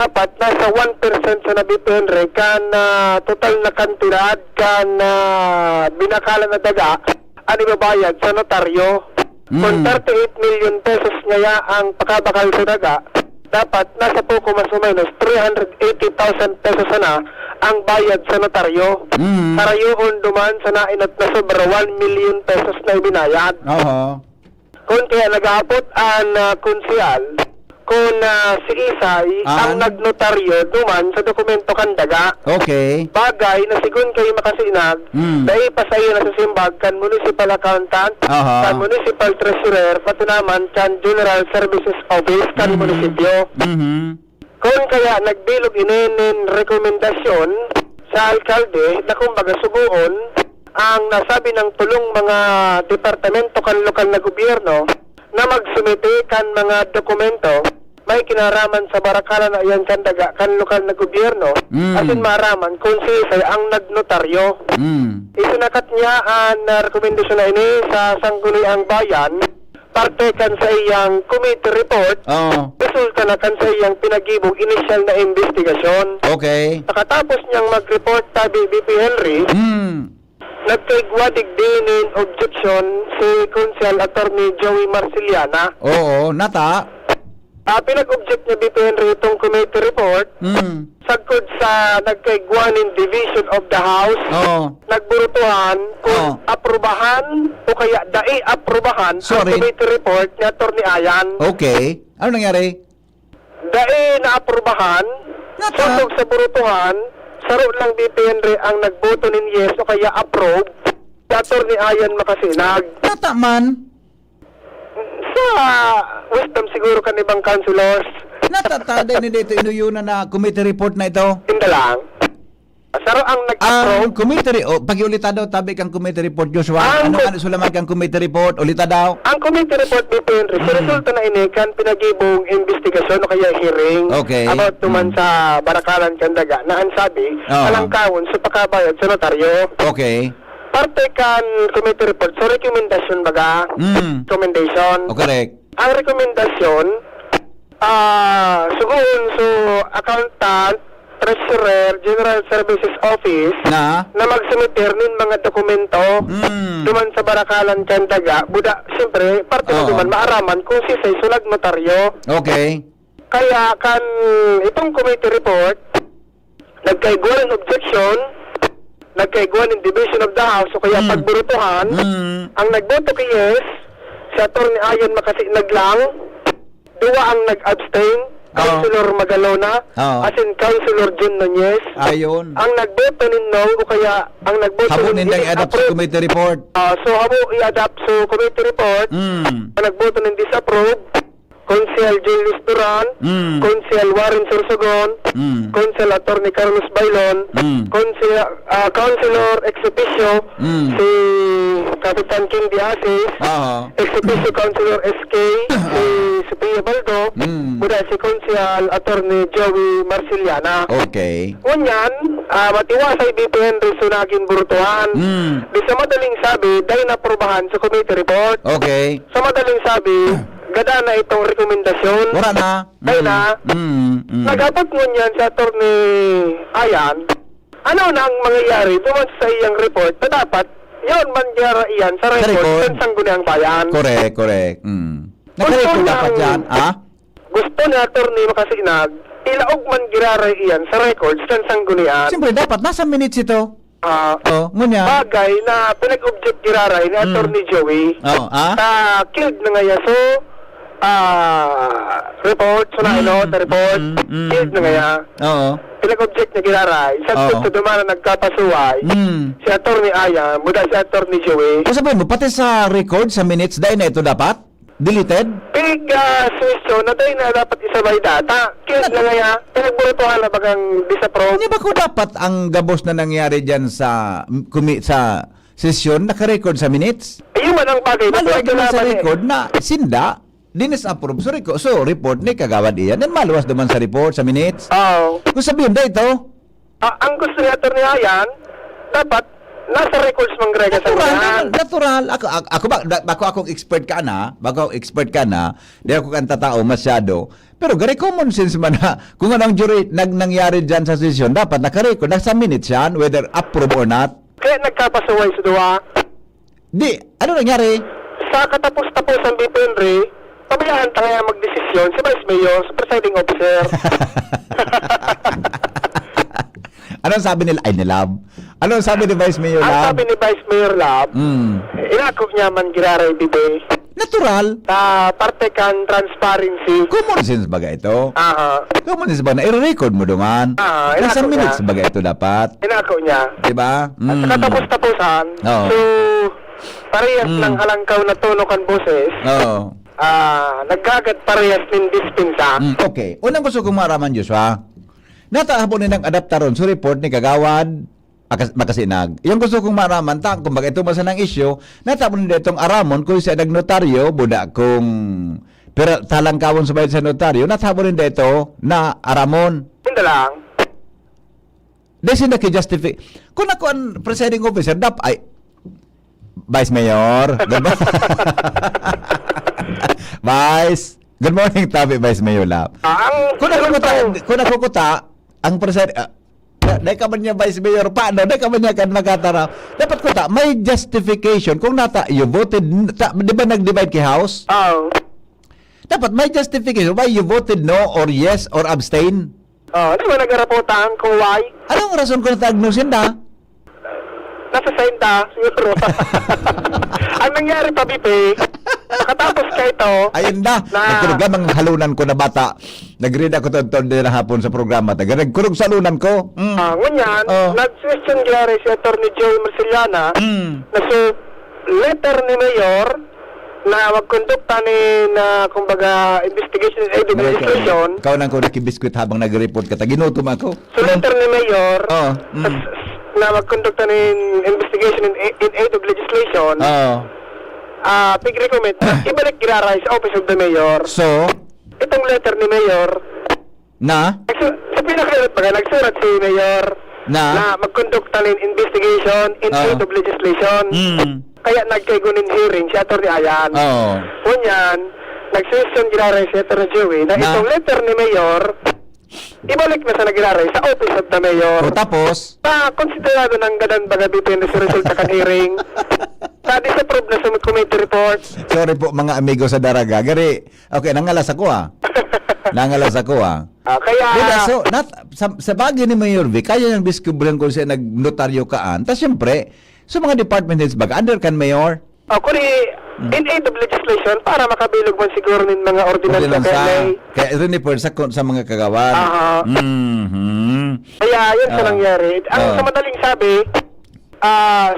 dapat nasa 1% sa nabipin re kan total na kantidad kan binakala na daga ano babayad sa notaryo. Kung 38 million pesos ngaya ang pakabakal sa daga, dapat nasa poco mas o menos 380,000 pesos na ang bayad sa notaryo. Para yun duman sa nainat na sobra 1 million pesos na ibinayad. Kung kaya nag-aapot ang konsyal, kung si Isay ang nagnotaryo duman sa dokumento kandaga. Okay. Bagay na sigun kayo makasinag, dahil pasayo na sa simbag kan municipal accountant, kan municipal treasurer, pati naman kan general services office kan munisipyo. Kung kaya nagbilog ininin rekomendasyon sa alkalde na kumbaga subuon ang nasabi ng tulong mga departamento kan lokal na gobyerno na magsumite kan mga dokumento may kinaraman sa barakala na iyan kandaga kan lokal na gobyerno asin maraman kung si Isay ang nagnotaryo. Isinakat niya ang rekomendasyon na ini sa Sangguniang Bayan parte kan sa iyang committee report resulta na kan sa iyang pinagibong initial na investigasyon. Okay. Nakatapos niyang mag-report tabi BP Henry nagkaigwadig dinin objection si Consul Attorney Joey Marciliana. Oo, nata. Pinag-object niya BP Henry itong committee report sagkod sa nagkaigwanin division of the house nagburutuhan kung aprobahan o kaya dai-aprobahan ang committee report ni Attorney Ayan. Okay. Ano nangyari? Dai na-aprobahan sundog sa burutuhan saro lang BP Henry ang nagboto nin yes o kaya approve si Attorney Ayan makasinag. Nata man. Sa wisdom siguro kan ibang councilors. Natatada ni dito inuyunan na committee report na ito. Hindi lang. Saro ang nag-approve. Ang committee pakiulita daw tabi kang committee report Joshua. Ano sulaman kang committee report? Ulita daw. Ang committee report BP Henry, resulta na ini kan pinagibong investigasyon o kaya hearing about tuman sa barakalan kandaga na ang sabi alangkawon sa pakabayad sa notaryo. Okay. Parte kan committee report, so recommendation baga? Recommendation. Correct. Ang rekomendasyon, sugun so accountant, treasurer, general services office na magsumiter nin mga dokumento duman sa barakalan kandaga. Buda, siyempre, parte na duman maaraman kung si say sulag notaryo. Okay. Kaya kan itong committee report, nagkaiguan objection, nagkaiguan in division of the house o kaya pagburutuhan, ang nagboto kay yes, si Attorney Ayan makasinag lang, duwa ang nag-abstain, Councilor Magalona, asin Councilor Jun Nunez. Ayon. Ang nagboto nin no o kaya ang nagboto habo nindang i-adapt sa committee report. So habo i-adapt sa committee report, ang nagboto nin disapprove, Consul Julius Duran, Consul Warren Sorsogon, Consul Attorney Carlos Bailon, Councilor Ex Officio si Kapitan King Diasis, Ex Officio Councilor SK si Sophia Baldo, mula si Consul Attorney Joey Marciliana. Okay. Ngunyan, matiwasay BP Henry sunagin burutuhan. Di sa madaling sabi, dahil naprobahan sa committee report. Okay. Sa madaling sabi, gada na itong rekomendasyon. Wala na. Ay na. Nagabot ngunyan sa Attorney Ayan, ano na ang mangyayari duman sa iyang report na dapat yun man iyan sa record ng Sangguniang Bayan. Correct. Nakarecord dapat yan, Gusto ni Attorney makasinag, ilaog man giraray iyan sa records ng Sanggunian. Siyempre, dapat nasa minutes ito. Ngunya. Bagay na pinag-object giraray ni Attorney Joey. Killed na nga yaso, report, the report, killed na nga ya. Pinag-object niya giraray, sa dumana nagkapasuway, si Attorney Ayan, mula si Attorney Joey. O sabihin mo, pati sa record, sa minutes, dahil na ito dapat? Deleted? Big question na tayo na dapat isabay data. Kaya na nga ya, pinagburutuhan na bagang disapprove. Hindi ba ko dapat ang gabos na nangyari dyan sa session, naka-record sa minutes? Ayun man ang bagay. Maluwag naman sa record na sinda, dinis-approve sa record. So, report ni kagawad iyan. Then maluwas naman sa report, sa minutes. Kung sabihin na ito? Ang gusto ni Attorney Ayan, dapat nasa records mang grega sa mga. Natural. Ako akong expert ka na, di ako kan tatao masyado. Pero gari common sense man na kung anong jury nangyari dyan sa session, dapat nakarecord, nasa minutes yan, whether approve or not. Kaya nagkapasaway sa duwa. Di, ano nangyari? Sa katapos-tapos ang BP Henry, pabayaan tayo magdesisyon si Vice Mayor, sa presiding officer. Anong sabi nila? Ay, nilab. Anong sabi ni Vice Mayor Ang Lab? sabi ni Vice Mayor Lab, inako niya man giraray bibe. Natural. Sa parte kan transparency. Common sense baga ito? Aha. Common sense ba na i-record mo duman? Nasa inako minutes niya. baga ito dapat? Inako niya. Diba? At sa katapos-tapusan, Oo. so, parehas ng halangkaw na tono kan boses, Oo. nagkagat parehas ng dispensa. Okay. Unang gusto kong maraman, Joshua. Natahapon ng adaptaron sa report ni Kagawad Makasinag. Yung gusto kong maraman, kung bakit ito masa ng issue, natahapon nila itong aramon kung siya nagnotaryo, buda kung pero talangkawon sa bayad sa notaryo, natahapon nila ito na aramon. Hindi lang. Desi na ki-justify. Kung ako ang presiding officer, ay Vice Mayor, diba? Vice, good morning, Tabi, Vice Mayor Lab. Kung ako kuta, ang presiding, dahil ka man niya Vice Mayor, paano? Dahil ka man niya kan makatara. Dapat kuta, may justification. Kung you voted, di ba nag-divide kay House? Oo. Dapat may justification. Why you voted no or yes or abstain? Di ba nag-rapotan kung why? Anong rason kung nag-agnosin na? Nasa sainta, siguro. Ang nangyari pa, Bipe, makatapos ka ito, Ayun na. Nagkurog mga halunan ko na bata. Nag-read ako ito din na hapon sa programa. Nagkurog sa halunan ko. ngunyan, Oh. nag-question gyari si Atty. Joey Marciliana, na so, letter ni Mayor, na magkondukta ni na kumbaga investigation and legislation. Ikaw nang ko nakibiskwit habang nag-report ka. Ginutom ako. So letter ni Mayor Oo. na magkondukta ni investigation in aid of legislation. Oo. Pig-recommend ibalik giraray sa Office of the Mayor. So, Itong letter ni Mayor, na? sa pinakalit pa nagsurat si Mayor na magkondukta ng investigation in aid of legislation. Kaya nagkaygunin hearing si Atty. Ayan. Oo. Kunyan, nagsusun giraray si Atty. Joey na itong letter ni Mayor, ibalik na sa nagiraray sa Office of the Mayor. O tapos? Konsiderado ng gadan baga depende sa resulta kan hearing. Sa disapprove na sa committee report. Sorry po mga amigo sa Daraga. Gari, okay, nangalas ako Nangalas ako Kaya... Diba, so, sa bagay ni Mayor Vic, kaya niyang diskubran kung siya nagnotaryo kaan. Tapos siyempre, sa mga department heads baga, under kan Mayor? Kuni in aid of legislation para makabilog man siguro ng mga ordinance na kaya rin sa mga kagawan. Kaya yun sa nangyari. Ang sa madaling sabi,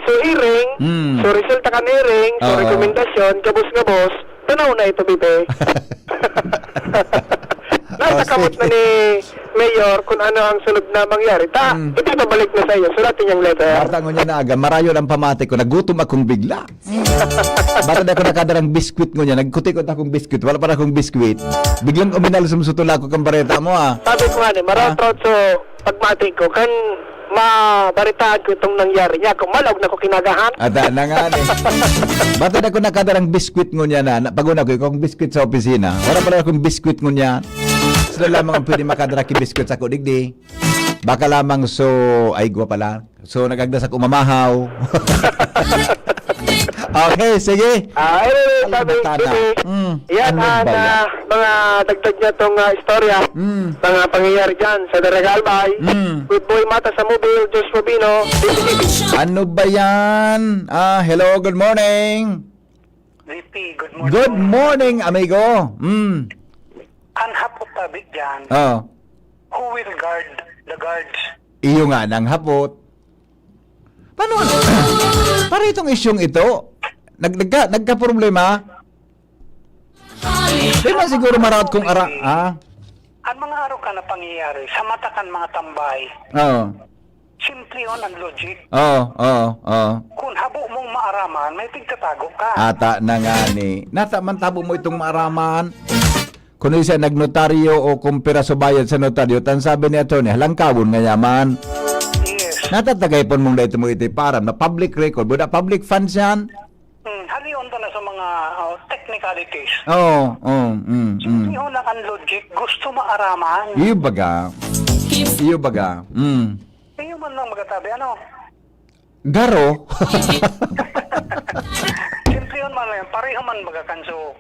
so hearing, so resulta kan hearing, so rekomendasyon, gabos-gabos, tunaw na ito, Bibe. Nasa kamot na ni Mayor kung ano ang sunod na mangyari. Ito babalik na sa iyo. Suratin yung letter. Bata ko niya na aga, marayon ang pamati ko. Nagutom akong bigla. Bata na ako nakadarang biskwit ko niya. Nagkutikot akong biskwit. Wala pa na akong biskwit. Biglang uminal sumsutula ko kang bareta mo Sabi ko nga maratrot so pagmati ko kan mabaritaan ko itong nangyari niya. Kung malawag na ko kinagahan. Ata na nga Bata na ako nakadarang biskwit ko niya na. Paguna ko yung biskwit sa opisina. Wala pa na akong biskwit ko niya. Sila lamang ang pwede makadaraki biskwit sa kudigdi. Baka lamang ay gwa pala. So nagagdas ako mamahaw. Okay, sige. Anyway, sabi, yan Ano mga dagdag niya itong istorya. Mga pangyayari dyan sa Daraga Albay. With Boy Mata sa mobile, Josh Robino, Ano ba yan? Hello, good morning. VP, good morning. Good morning, amigo. Ang hapot tabik dyan, Oh, who will guard the guards? iyo nga ng hapot. Paano? Para itong isyong ito, nagka-problema? Di ba siguro marawat kong Ang mga araw ka na pangyayari, sa mata kan mga tambay, simple yun ang logic. Kung habo mong maaraman, may tigtatago ka. Ata na nga ni. Man tabo mo itong maaraman. Kung isa nagnotaryo o kumpira sa bayad sa notaryo, tan sabi ni Atty. Halangkawon nga yaman. Yes. Natatagay po mong dito mo iti param na public record. Buda public funds yan? Haliyon ta na sa mga technicalities. Oo, Simple ho lang ang logic, gusto maaraman. Iyo baga. Iyo baga. Iyo man lang magatabi, ano? Garo. Simple yun man lang, pareho man magakanso.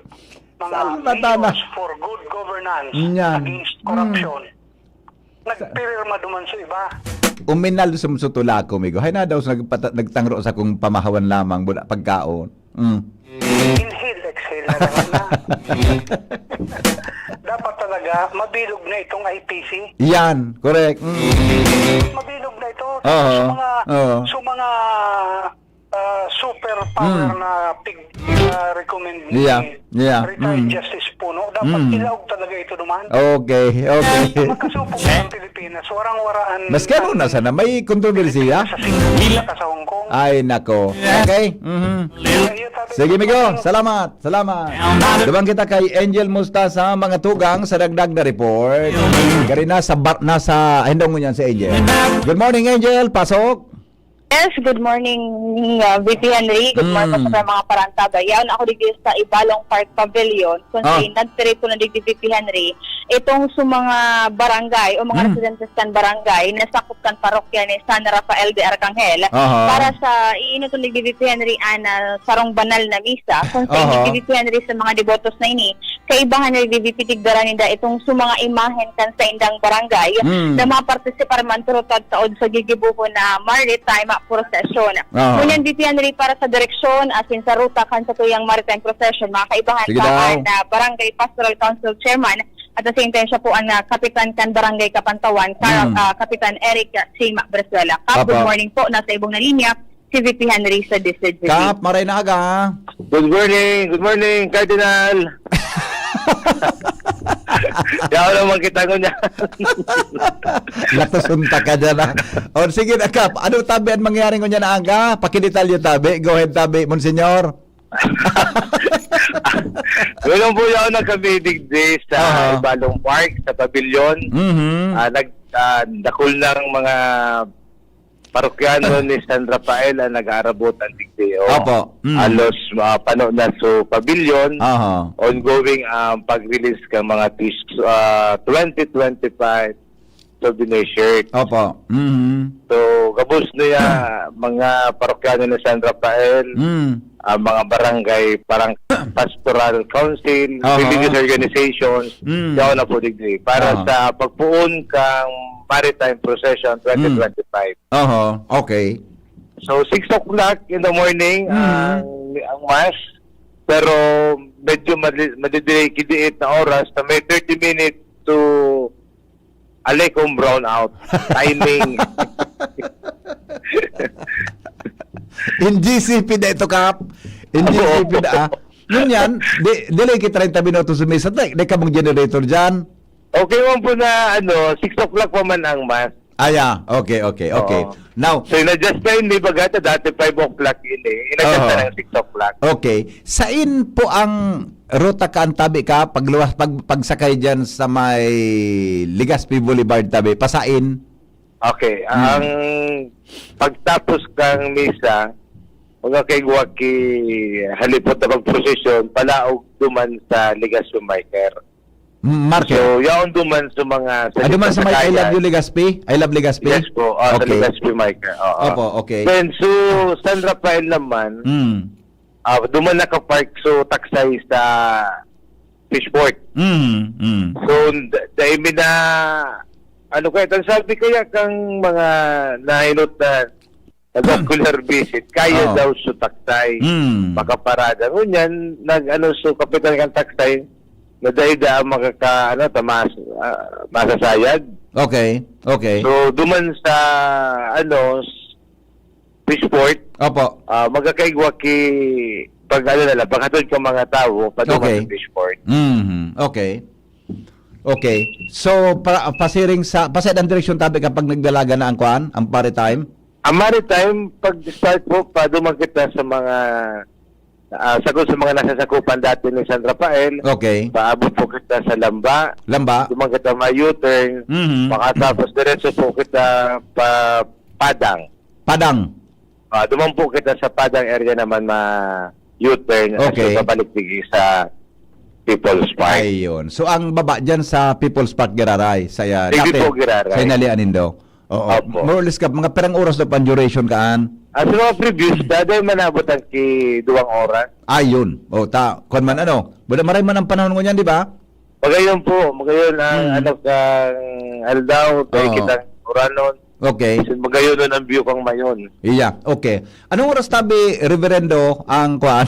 Mga Salvatana. measures for good governance Yan. against corruption. Nagpirma duman sa iba. Uminal sa musutula ko, migo. Hay na daw sa nagtangro sa kong pamahawan lamang bula pagkaon. Inhale, exhale na naman na. Dapat talaga, mabilog na itong IPC. Yan, correct. Mabilog na ito. Oo. Sa mga super power na recommend ni retired Justice Puno, dapat ilawag talaga ito duman. Okay. Magkasupong ng Pilipinas, warang-waraan. Mas kano na sana, may kontrobersiya? Sa Singapore, sa Hong Kong. Ay, nako. Okay. Sige, migo. Salamat. Dabang kita kay Angel Musta sa mga tugang sa dagdag na report. Gari nasa hindong mo yan si Angel. Good morning, Angel. Pasok. Yes, good morning, VP Henry. Good morning sa mga parantabayan. Ako dito sa Ibalong Park Pavilion. Kung nagtiri po na dito, VP Henry, itong sa mga barangay o mga residentes kan barangay na sakop kan parokya ni San Rafael de Arcangel para sa iinutong ni VP Henry ana sarong banal na misa. Kung sa ni VP Henry sa mga debotos na ini, kaibahan ni VP tigdaran nila itong sa mga imahen kan sa indang barangay na mapartisipar man turutad taod sa gigibuho na maritime procession. Ngunyan VP Henry para sa direksyon asin sa ruta kan sa tuyang maritime procession, mga kaibahan pa na Barangay Pastoral Council Chairman at the same time siya po ang Kapitan kan Barangay Kapantawan, Kapitan Eric Sima Bresuela. Good morning po, nasa ibong na linya si VP Henry sa District. Kap, maray na aga. Good morning, Cardinal. Yaw naman kita ko niya. Natasunta ka dyan na. O sige na, Kap. Ano tabi ang mangyari ko niya na aga? Pakidetalyo tabi. Go ahead tabi, Monsignor. Ngayon po yaw nagkabidig day sa Ibalong Park, sa Pavilion. Nagdakol ng mga parokyano ni San Rafael ang nag-aarabot ang digdeo. Alos pano na sa pavilion. Ongoing ang pag-release ng mga 2025 souvenir shirt. So, gabos niya mga parokyano ni San Rafael, mga barangay, parang pastoral council, religious organizations, yaw na po digdi. Para sa pagpuon kang Maritime Procession 2025. Okay. So 6 o'clock in the morning ang mass, pero medyo madidelay kidiit na oras na may 30 minutes to Alecom brownout timing. In GCP na ito, Kap. In GCP na. Yun yan, delay ki 30 minutos sa mesa. Di ka mong generator dyan. Okay man po na 6 o'clock pa man ang mass. Okay. Now, so in-adjust na yun, bagata dati 5 o'clock yun in-adjust na ng 6 o'clock. Okay. Sain po ang ruta ka ang tabi ka pagsakay dyan sa may Legazpi Boulevard tabi? Pasain? Okay. Ang pagtapos kang misa, mga kaigwaki halipot na pag-prosesyon, palaog duman sa Legazpi Marker. So, yaon duman sa mga... duman sa may I Love You Legazpi? I Love Legazpi? Yes po, sa Legazpi Marker. Okay. Then, so, San Rafael naman, duman nakapark so taksay sa Fishport. So, dahil na... Ano kaya, sabi kaya kang mga nahinot na regular visit, kaya daw so taksay, makaparada. Ngunyan, so kapitan kang taksay, na dahil masasayad. Okay. So, duman sa, Fishport, magkakaigwa pag pagkatod ka mga tao, paduman sa Fishport. Okay. So, pasiring pasid ang direksyon tabi kapag nagdalaga na ang kuan, ang maritime? Ang maritime, pag-start po, paduman kita sa mga sagot sa mga nasasakupan dati ni San Rafael. Okay. Paabot po kita sa Lamba. Duman kita ma-U-turn. Makatapos diretso po kita Padang. Padang. Duman po kita sa Padang area naman U-turn Okay. at babalik digi sa People's Park. Ayun. So ang baba dyan sa People's Park Giraray, saya Hindi po Giraray. sa inalian nindo. Oo. Opo. More or less ka mga perang oras na pan duration kaan. Sa mga previous, daday manabot ang ki 2 oras. Ayun. O ta, kun man ano. Buda maray man ang panahon ngunyan, di ba? Magayon po, magayon ang ano kang aldaw, kay Oo. kitang oranon. Okay. Magayon nun ang view kang mayon. Iya, okay. Anong oras tabi, Reverendo, ang kuan?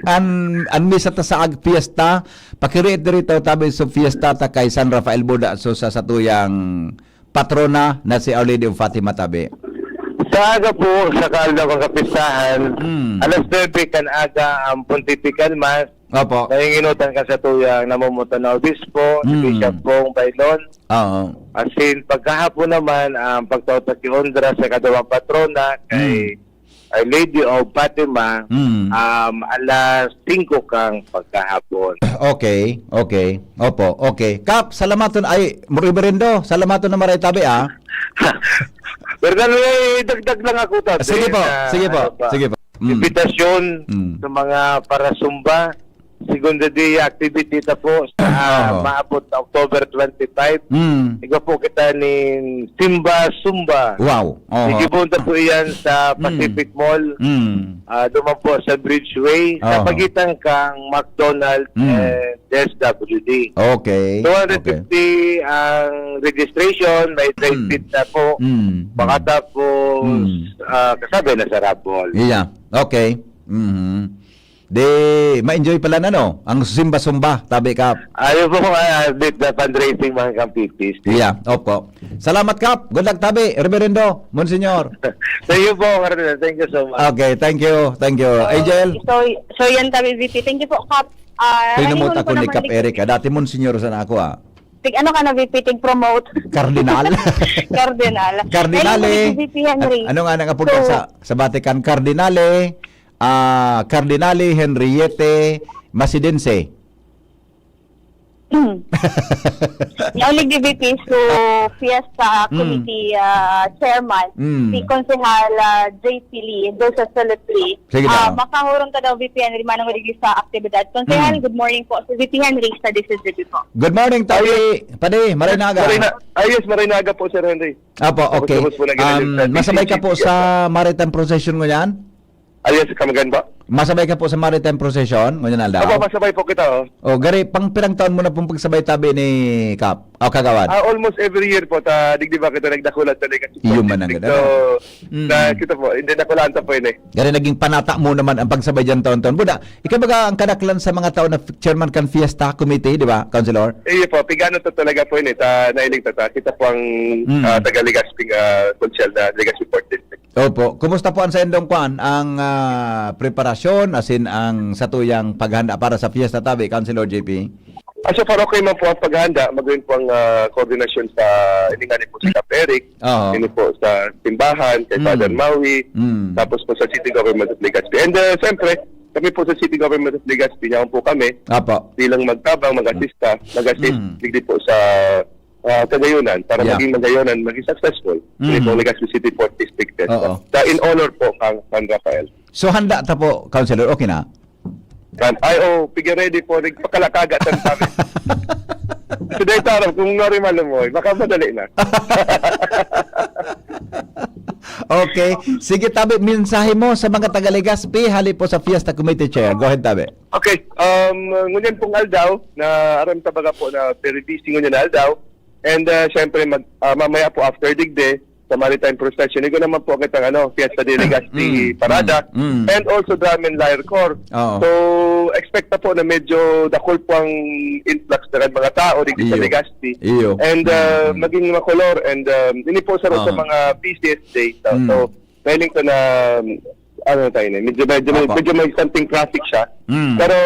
an misa ta sa ag fiesta, pakiriit dito tabi sa fiesta ta kay San Rafael Buda so sa satuyang patrona na si Our Lady of Fatima tabi. Sa aga po, sa kaldaw kang kapistahan, alas 9 kan aga ang Pontifical Mass. Opo. Nanginginutan ka sa tuyang namumutan na obispo, si Bishop Bong Bailon. Oo. As in, pagkahapon naman, ang pagtawag kay Ondra sa kadawang patrona kay Our Lady of Fatima, alas 5 kang pagkahapon. Okay, okay. Opo, okay. Kap, salamaton ay Reverendo, salamaton na maray tabi ah. Pero dagdag lang ako tabi. Sige po, sige po, sige po. Invitasyon sa mga parasumba, segunda day activity ta po sa maabot na October 25. Iga po kita ni Simba Sumba. Wow. Igipunta po yan sa Pacific Mall. Duman po sa Bridgeway. Sa pagitan kang McDonald's and SWD. Okay. 250 ang registration, may trade fit na po. Baka tapos kasabi na sa Rabol. Yeah. Okay. De, ma-enjoy pala na no? Ang Simba-Sumba, tabi Kap. Ayaw po bit na fundraising mga kampipis. Yeah, opo. Salamat Kap. Good luck tabi, Reverendo, Monsignor. Thank you po, Cardinal. Thank you so much. Okay, thank you. Thank you. Angel. So yan tabi VP. Thank you po, Kap. Pinamot ako ni Kap Eric. Dati Monsignor sana ako ah. Ano ka na VP? Tig-promote? Cardinal. Cardinal. Cardinale. VP Henry. Ano nga nang apunta sa Vatican? Cardinale. Cardinale Henriette Masidense. Naulig di VP so Fiesta Committee Chairman si Konsehal JP Lee do sa Cemetery. Makahurong ka daw VP Henry manang uligi sa aktibidad. Konsehal, good morning po. Si VP Henry sa DCGP po. Good morning, Tabi. Pade, Marinaga. Ayos, Marinaga po, Sir Henry. Apo, okay. Masabay ka po sa maritime procession ngayon? Ayos, kamagan ba? Masabay ka po sa maritime procession ngayon aldaw? Opo, masabay po kita. Gari, pang pirang taon mo na pong pagsabay tabi ni Kap? O Kagawad? Almost every year po, digdi ba kita nagdakulat sa Legacy Iyo man ang District. So, kita po, hindi nakulaan ta po yun eh. Gari, naging panata mo naman ang pagsabay dyan taon-taon. Buda, ikaw baga ang kadaklan sa mga tao na chairman kan Fiesta Committee, di ba, Councilor? Iyo po, pigano to talaga po yun eh. Nailing ta. Kita po ang taga-Legacy Conchel na Legacy Port District. Opo. Kumusta po ang sa indong kwan? Ang preparasyon, as in ang satuyang paghanda para sa Fiesta Tabi, Councilor JP? So far okay man po ang paghanda, magawin po ang koordinasyon sa ininganin po sa Cap Eric, ini po sa Timbahan, kay Father Maui, tapos po sa City Government of Legazpi. And siyempre, kami po sa City Government of Legazpi, yaman po kami, bilang magtabang, mag-assist, digdi po sa Cagayunan, para maging Cagayunan, maging successful. Ini po Legazpi City Port District. In honor po kang San Rafael. So handa ta po, Councilor, okay na? Pigay ready po, nagpakalakagatan sa amin. Today, tarap, kung narimal mo, baka madali na. Okay. Sige, Tabi, mensahe mo sa mga taga-Legazpi, hali po sa Fiesta Committee Chair. Go ahead, Tabi. Okay. Ngunyan pong aldaw, na aram tabaga po na very busy ngunyan na aldaw. And syempre, mamaya po after digde, sa maritime procession. Ito naman po kitang Fiesta de Legazpi Parada and also Drum and Lyre Corps. So, expect na po na medyo dakol po ang influx na mga tao dito sa Legazpi. And maging makolor and ini po sa mga PCS Day. So, mailing to na medyo may something traffic siya. Pero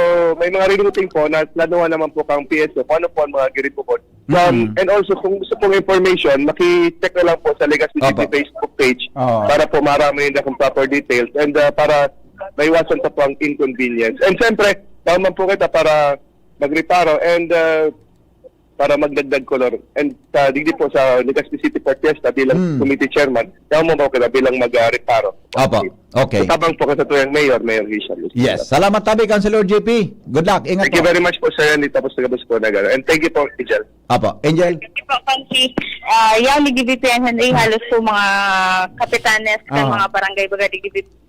may mga rerouting po na planuhan naman po kang PSO kung ano po ang mga giri po po. And also kung gusto pong information, maki-check na lang po sa Legazpi City Facebook page para po marami na kung proper details and para maiwasan pa po ang inconvenience. And siyempre, tawag po kita para magreparo and para magdagdag color. And sa digdi po sa Legazpi City Port Fiesta bilang committee chairman, kaya mo ko na bilang mag-reparo. Opo. Okay. Tabang po ka sa tuyang Mayor Rizal. Yes. Salamat tabi, Councilor JP. Good luck. Ingat Thank you po. very much po, Sir Andy. Tapos tagabos po na gano'n. And thank you po, Angel. Opo. Angel? Hindi po, Pansi. Yung nag-VPN Henry, halos po mga kapitanes ng mga barangay baga nag-VPN.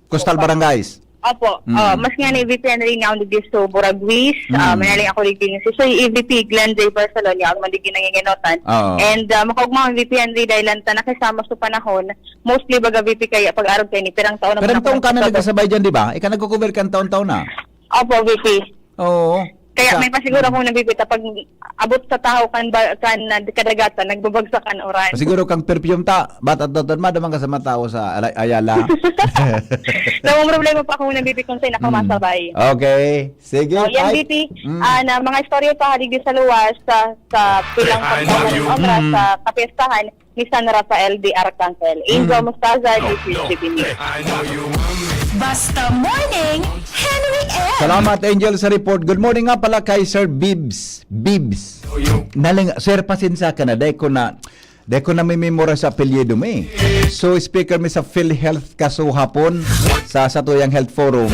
Coastal Barangays. Opo. Mas nga ni VPN rin nga ako nag-gusto Buragwis. Manaling ako naging si EVP Glenn J. Barcelona. Ako mandigin nanginginotan. And makaugma ang VPN rin dahil lanta nakasama sa panahon. Mostly baga VP kaya pag-arog kayo ni pirang taon. Pero taong ka na nagkasabay dyan, di ba? Ika nagkukuber ka taon-taon na. Opo, VP. Oo. Kaya may pasiguro akong nabibita pag abot sa tao kan kadagatan, nagbabagsakan oran. Siguro kang perfume ta. Ba't at madamang ka sa mga tao sa Ayala. Nawang problema pa akong nabibit kung sa'yo nakamasabay. Okay. Sige. Yan, Ay. BP, na mga istorya pa haligid sa luwas sa pilang pagkakas sa kapistahan ni San Rafael de Arcangel. Angel Mustaza, DCCB News. Basta Morning, Henry M. Salamat, Angel, sa report. Good morning nga pala kay Sir Bibs. Naling, Sir, pasensya ka na. Dahil ko na may memora sa apelyido mo eh. So, speaker mi sa PhilHealth kaso hapon sa Tuyang Health Forum.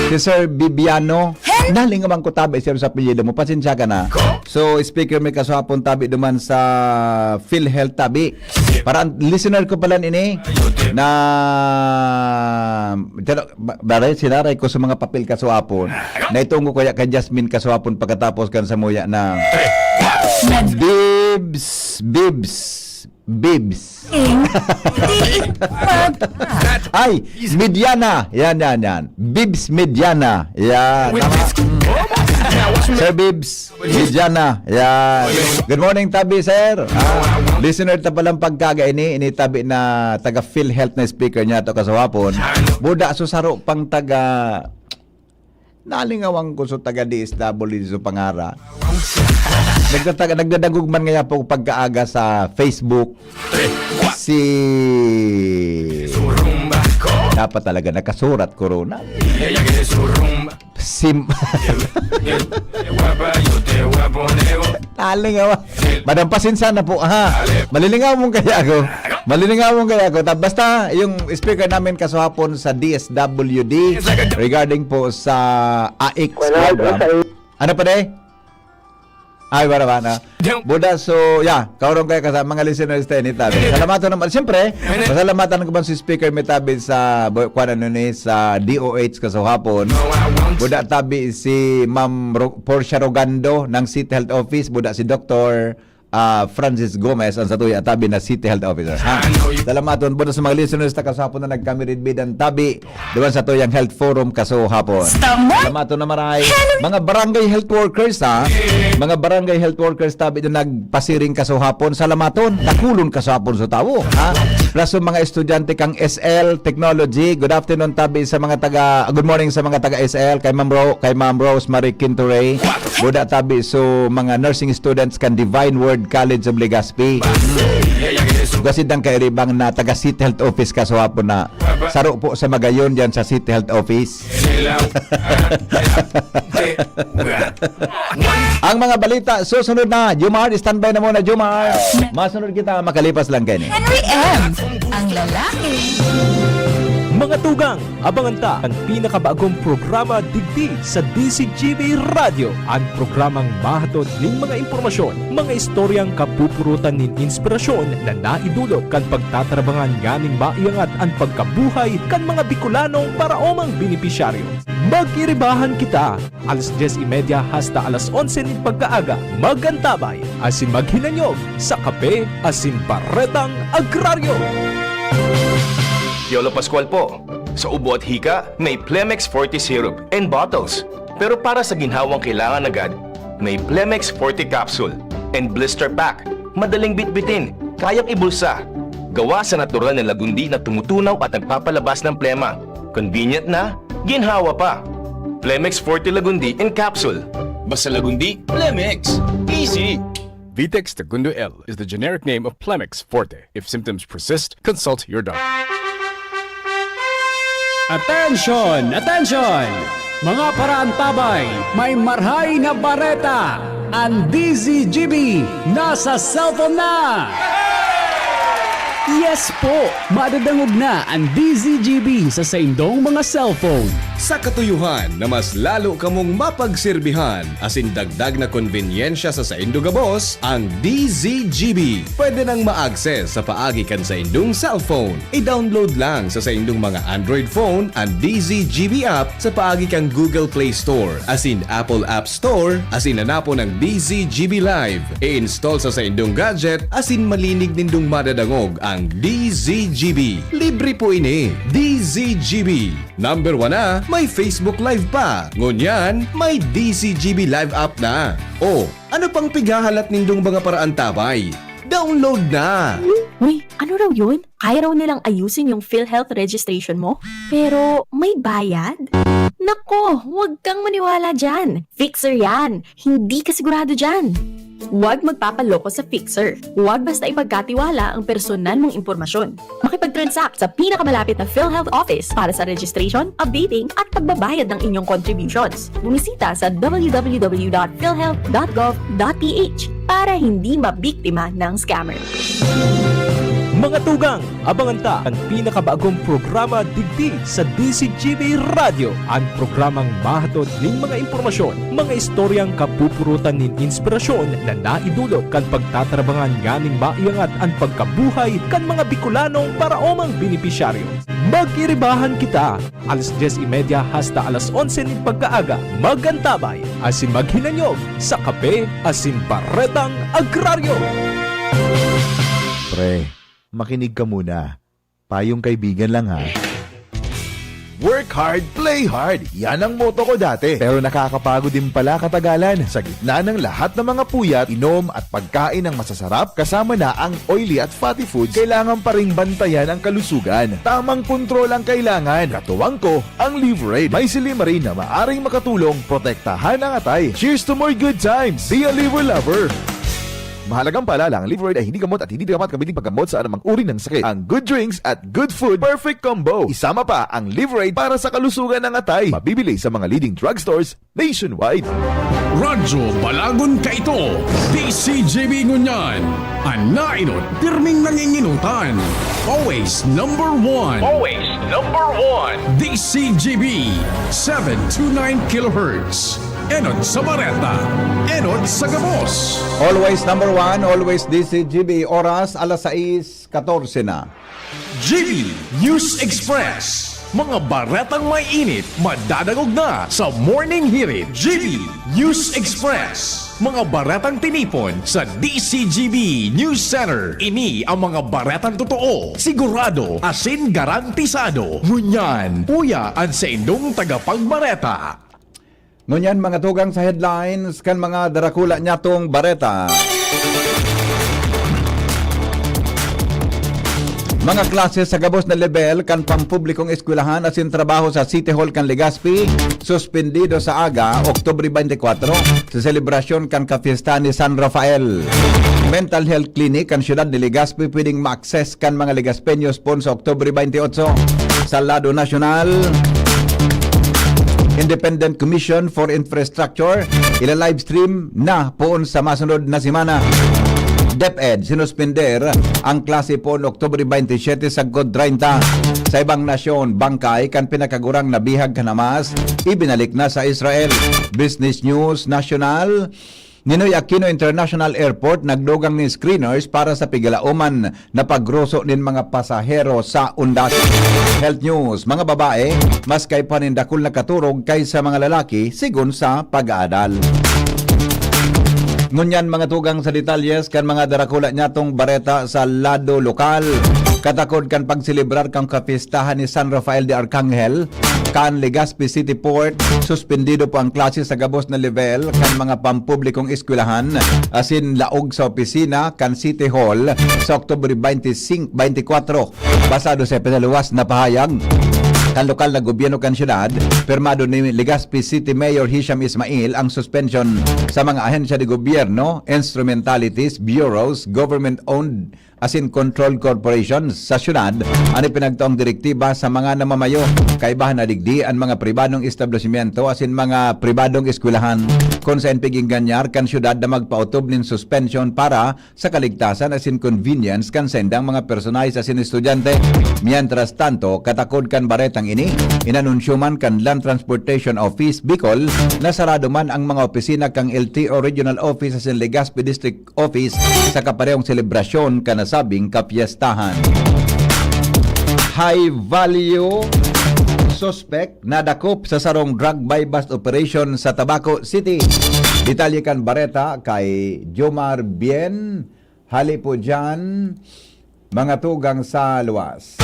Si Sir Bibiano, naling naman ko tabi sir sa apelyido mo. Pasensya ka na. So, speaker mi kaso hapon tabi duman sa PhilHealth tabi. Para listener ko pala ini na baray sinaray ko sa mga papel kaso hapon. Na itungo ko kay Jasmine kaso hapon pagkatapos kan sa muya na Bibs. Ay, Mediana. Yan. Bibs Mediana. Yan. Sir Bibs Mediana. Yan. Good morning, Tabi, sir. Listener ta palang pagkaga ini tabi na taga PhilHealth na speaker niya to kasawapon. Buda susaro pang taga nalingawang ko so taga DSW so pangara. Nagdadagugman nga po pagkaaga sa Facebook si dapat talaga nakasurat corona nalingaw madam pasinsa na po malilingaw mong kaya ako basta yung speaker namin kasahapon sa DSWD regarding po sa AX program ano pa ay, wala na. Buda, so, kaurong kayo sa mga listeners tayo ni Tabi. Salamatan naman. Siyempre, masalamatan ko ba si speaker may Tabi sa sa DOH kasahapon. Buda Tabi si Ma'am Portia Rogando ng City Health Office. Buda si Dr. Francis Gomez ang satuya Tabi na City Health Officer. Salamaton po sa mga listeners na kasapon na nagkamiridbidan Tabi doon sa Tuyang Health Forum kasahapon. Salamaton na maray. Mga barangay health workers mga barangay health workers Tabi doon nagpasiring kasahapon. Salamaton, nakulon kasahapon sa tao. Plus yung mga estudyante kang SL Technology. Good afternoon Tabi sa mga good morning sa mga taga SL kay Ma'am Rosemary Quintoray. Buda Tabi so mga nursing students kan Divine Word College of Legazpi. Gasid ang kairibang na taga City Health Office kasahapon na saro po sa magayon diyan sa City Health Office. Ang mga balita susunod na. Jumar, standby na muna Jumar. Masunod kita makalipas lang kayo. Henry M. Ang lalaki. Mga tugang, abangan ta ang pinakabagong programa digdi sa DCGV Radio. Ang programang mahatod ning mga impormasyon, mga istoryang kapupurutan nin inspirasyon na naidulot kan pagtatrabangan nganing maiangat ang pagkabuhay kan mga Bicolanong paraomang benepisyaryo. Mag-iribahan kita, alas 10:30 hasta alas 11 ning pagkaaga. Magantabay, asin maghinanyog sa kape, asin paretang agraryo. Yolo Pascual po. Sa ubo at hika, may Plemex Forte Syrup and bottles. Pero para sa ginhawang kailangan agad, may Plemex Forte Capsule and Blister Pack. Madaling bitbitin, kayang ibulsa. Gawa sa natural na lagundi na tumutunaw at nagpapalabas ng plema. Convenient na, ginhawa pa. Plemex Forte Lagundi and Capsule. Basta lagundi, Plemex. Easy! Vitex Segundo L is the generic name of Plemex Forte. If symptoms persist, consult your doctor. Attention! Attention! Mga paraantabay, may marhay na bareta! ang DZGB nasa cellphone na! Yes po! Madadangog na ang DZGB sa saindong mga cellphone. Sa katuyuhan na mas lalo kamong mapagserbihan asin dagdag na konbenyensya sa saindong gabos, ang DZGB pwede nang ma-access sa paagi kan sa indong cellphone. I-download lang sa saindong mga Android phone ang DZGB app sa paagi kang Google Play Store asin Apple App Store asin hanapo ng DZGB Live. I-install sa saindong gadget asin malinig nindong madadangog ang DZGB. Libre po ini. DZGB. Number 1 na, may Facebook Live pa. Ngunyan, may DZGB Live app na. O, ano pang pighahalat nindong mga paraan tabay? Download na! Uy, ano raw yun? Kaya raw nilang ayusin yung PhilHealth registration mo? Pero may bayad? Nako, huwag kang maniwala dyan. Fixer yan. Hindi ka sigurado dyan. Huwag magpapaloko sa Fixer. Huwag basta ipagkatiwala ang personal mong impormasyon. Makipag-transact sa pinakamalapit na PhilHealth office para sa registration, updating at pagbabayad ng inyong contributions. Bumisita sa www.philhealth.gov.ph para hindi mabiktima ng scammer. Mga tugang, abangan ta ang pinakabagong programa digdi sa DCGB Radio. Ang programang mahatod ning mga impormasyon, mga istoryang kapupurutan nin inspirasyon na naidulot kan pagtatrabangan ganing maiangat ang pagkabuhay kan mga Bicolanong paraomang benepisyaryo. Mag-iribahan kita, alas 10:30 hasta alas 11 ning pagkaaga, magantabay, asin maghinanyog sa kape, asin baretang agraryo. Pre, makinig ka muna. Payong kaibigan lang ha. Work hard, play hard. Yan ang motto ko dati. Pero nakakapagod din pala katagalan. Sa gitna ng lahat ng mga puyat, inom at pagkain ng masasarap, kasama na ang oily at fatty foods, kailangan pa ring bantayan ang kalusugan. Tamang kontrol ang kailangan. Katuwang ko, ang Liverade. May Silimarin na maaring makatulong protektahan ang atay. Cheers to more good times. Be a liver lover. Mahalagang paalala, ang Liverade ay hindi gamot at hindi dapat gamitin paggamot sa anumang uri ng sakit. Ang good drinks at good food, perfect combo. Isama pa ang Liverade para sa kalusugan ng atay. Mabibili sa mga leading drugstores nationwide. Radyo Balagon Kaito, DCGB Ngunyan. Ang nainot, pirming nanginginutan. Always number 1. Always number 1. DCGB 729 kHz. Enod sa Bareta, Enod sa Gabos. Always number 1, always DCGB. Oras, alas 6:14 na. GB News Express. Mga baretang may init, madadagog na sa Morning Hirit. GB News Express. Mga baretang tinipon sa DCGB News Center. Ini ang mga baretang totoo, sigurado, asin garantisado. Ngunyan, puya ang sa indong tagapagbareta. Ngunyan mga tugang sa headlines kan mga darakula nyatong bareta. Mga klase sa gabos na level kan pampublikong eskwelahan asin trabaho sa City Hall kan Legazpi suspendido sa aga Oktubre 24 sa selebrasyon kan kapiesta ni San Rafael. Mental Health Clinic kan siyudad ni Legazpi pwedeng ma-access kan mga Legazpeños pon sa Oktubre 28 sa lado nasyonal. Independent Commission for Infrastructure ila-live stream na poon sa masunod na semana. DepEd sinuspender ang klase poon Oktubre 27 sa God 30. Sa ibang nasyon, bangkay kan pinakagurang nabihag kanamas ibinalik na sa Israel. Business News National, Ninoy Aquino International Airport nagdugang ni screeners para sa pigilauman na pagruso nin mga pasahero sa undas. Health News, mga babae mas kay panindakul na katurog kaysa mga lalaki sigon sa pag-aadal. Ngunyan mga tugang sa detalyes kan mga darakula nyatong bareta sa lado lokal. Katakod kan pagselebrar kang kapistahan ni San Rafael de Arcangel kan Legazpi City Port, suspendido po ang klase sa gabos na level kan mga pampublikong eskwelahan asin laog sa opisina kan City Hall sa Oktubre 24 basado sa pinaluwas na pahayag. kan lokal na gobyerno kan syudad, pirmado ni Legazpi City Mayor Hisham Ismail ang suspension sa mga ahensya de gobyerno, instrumentalities, bureaus, government-owned as in controlled corporations sa syudad. Ano pinagtaong direktiba sa mga namamayo, kaibahan na digdi ang mga pribadong establishmento as in mga pribadong eskwelahan kung saan piging ganyar kan syudad na magpautob nin suspension para sa kaligtasan as in convenience kan sendang mga personalis as in estudyante. Mientras tanto, katakod kan baretang ini, inanunsyo man kan Land Transportation Office Bicol na sarado man ang mga opisina kang LTO Regional Office as in Legazpi District Office sa kaparehong selebrasyon kan nasabing kapiestahan. High value suspect nadakop sa sarong drug buy-bust operation sa Tabaco City. Detalye kan bareta kay Jomar Bien. Hali po dyan, mga tugang sa luwas.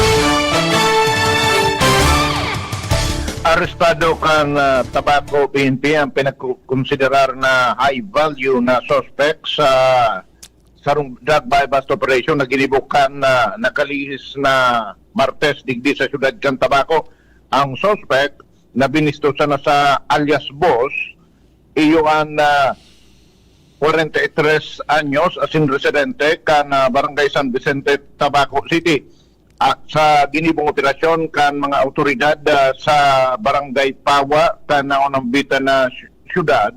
Arestado kang Tabaco PNP ang pinagkonsiderar na high value na suspect sa sarong drug buy-bust operation na ginibukan na nakalihis na Martes digdi sa syudad kan Tabaco. Ang suspect na binistusan na sa alias Boss, iyon 43 anyos as in residente kan Barangay San Vicente, Tabaco City. At sa ginibong operasyon kan mga autoridad sa Barangay Pawa kan naunambitan na syudad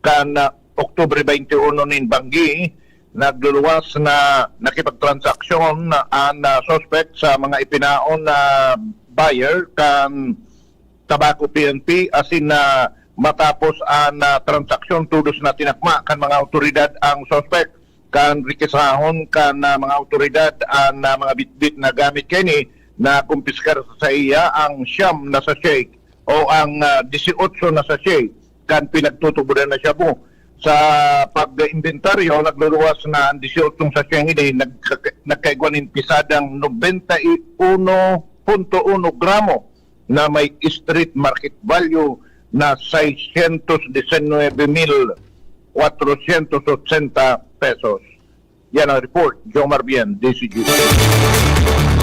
kan Oktubre 21 nin Banggi, nagluluwas na nakipagtransaksyon ang suspect sa mga ipinaon na buyer kan Tabaco PNP as in matapos ang transaksyon tudos na tinakma kan mga autoridad ang suspect kan rikisahon kan mga autoridad ang mga bitbit na gamit kini na kumpiskar sa iya ang siyam na sachet o ang 18 na sachet kan pinagtutubudan na siya po. Sa pag-inventaryo, nagluluwas na ang 18 sachet ini nagkaigwanin pisadang 91.1 gramo na may street market value na 619,480 pesos. Yan ang report. Jomar Bien, DCG.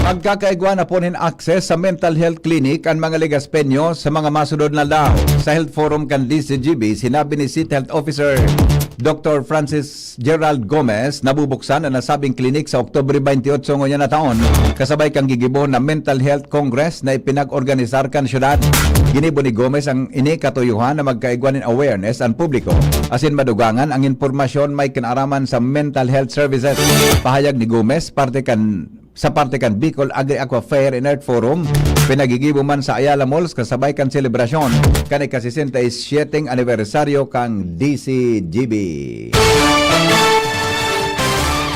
Magkakaigwa na po nin access sa mental health clinic ang mga Legaspeño sa mga masunod na daw. Sa Health Forum kan DCGB, sinabi ni City Health Officer Dr. Francis Gerald Gomez nabubuksan ang nasabing clinic sa Oktubre 28 ngayon na taon. Kasabay kang gigibon na Mental Health Congress na ipinag-organisar kan syudad. Ginibo ni Gomez ang inikatuyuhan na magkaigwa nin awareness ang publiko. Asin madugangan ang impormasyon may kinaraman sa mental health services. Pahayag ni Gomez, sa parte kan Bicol Agri Aqua Fair and Art Forum, pinagigibo man sa Ayala Malls kasabay kan selebrasyon kan ika-67 anibersaryo kang DCGB.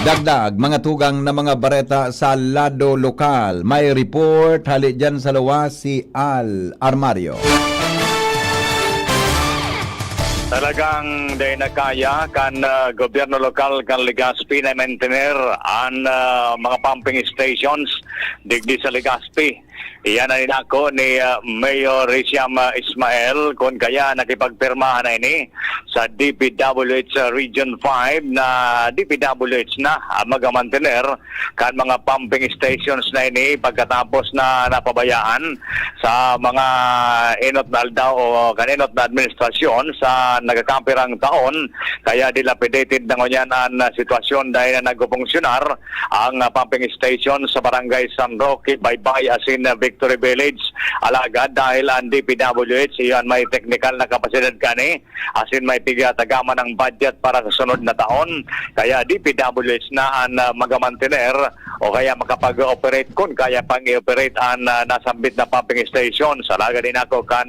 Dagdag, mga tugang na mga bareta sa lado lokal. May report, hali dyan sa luwas si Al Armario. Talagang dahil nakaya kan gobyerno lokal kan Legazpi na maintainer ang mga pumping stations digdi sa Legazpi. Iyan na ninako ni Mayor Hisham Ismail kung kaya nakipagpirmahan na ini sa DPWH Region 5 na DPWH na magamantener kan mga pumping stations na ini pagkatapos na napabayaan sa mga inot na aldaw o kaninot na administrasyon sa nagkakampirang taon. Kaya dilapidated na ngunyan ang sitwasyon dahil na nagpupunksyunar ang pumping station sa Barangay San Roque, Baybay, asin Victory Village. Alagad dahil ang DPWH iyan may technical na kapasidad kani, asin may tigatagaman ng budget para sa sunod na taon. Kaya DPWH na ang magamantener o kaya makapag-operate kung kaya pang i-operate ang nasambit na pumping station. Sa laga din ako kan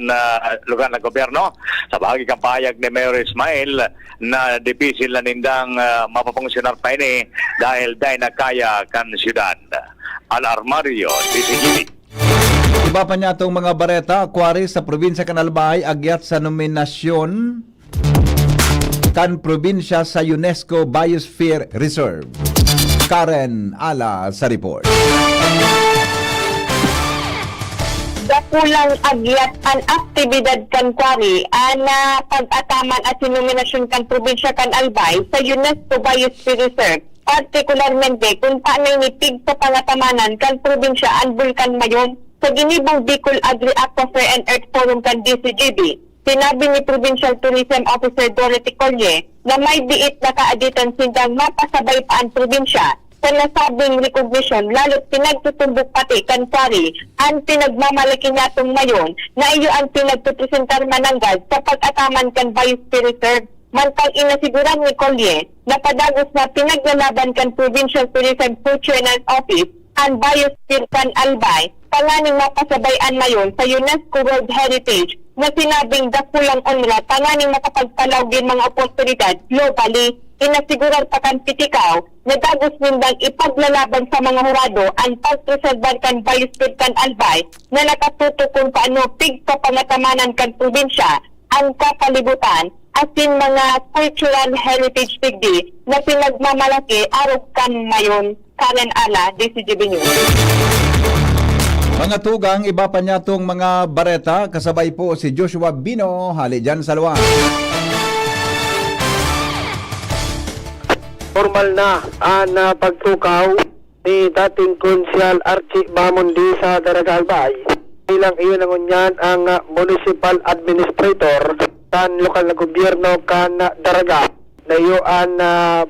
lugar ng gobyerno sa bahagi kang pahayag ni Mayor Ismail na dipisil na nindang mapapungsyunar pa ini dahil na kaya kan syudad. Al Armario, DCGB. Iba pa niya itong mga bareta, kwari sa probinsya kan Albay, agyat sa nominasyon kan probinsya sa UNESCO Biosphere Reserve. Karen Ala sa report. Dakulang agyat an aktibidad kan kwari ana pag-ataman at sinominasyon kan probinsya kan Albay sa UNESCO Biosphere Reserve. Partikularmente kung paano nitig sa pangatamanan kan probinsya ang Bulkan Mayon sa Ginibong Bicol Agri-Aquifer and Earth Forum kan DCGB, sinabi ni Provincial Tourism Officer Dorothy Collier na may diit na kaaditan sindang mapasabay pa ang probinsya sa nasabing recognition, lalo't pinagtutumbok pati kanpari ang pinagmamalaki natong mayon na iyo ang pinagtupresentar mananggad sa pag-ataman kan Biosphere Reserve. Mantang inasiguran ni Collier na padagos na pinaglalaban kan Provincial Tourism Functional Office ang Biosphere kan Albay, panganing mapasabayan mayon sa UNESCO World Heritage na sinabing dakulang onra panganing makapagpalaw din mga oportunidad globally. Inasiguran pa kan Pitikaw na dagos nindang ipaglalaban sa mga hurado ang pagpreserban kan Biosphere kan Albay na nakatuto kung paano pigpapangatamanan kan probinsya ang kapalibutan asin mga cultural heritage digdi na pinagmamalaki araw kan mayon. Karen Ala, DCGB News. Mga tugang, iba pa niya itong mga bareta. Kasabay po si Joshua Bino. Hali dyan sa luwa. Formal na ang pagtukaw ni dating Konsyal Archie Bamundi sa Daragalbay. Bilang iyon ang unyan ang Municipal Administrator kan lokal na gobyerno kan Daraga na iyo ang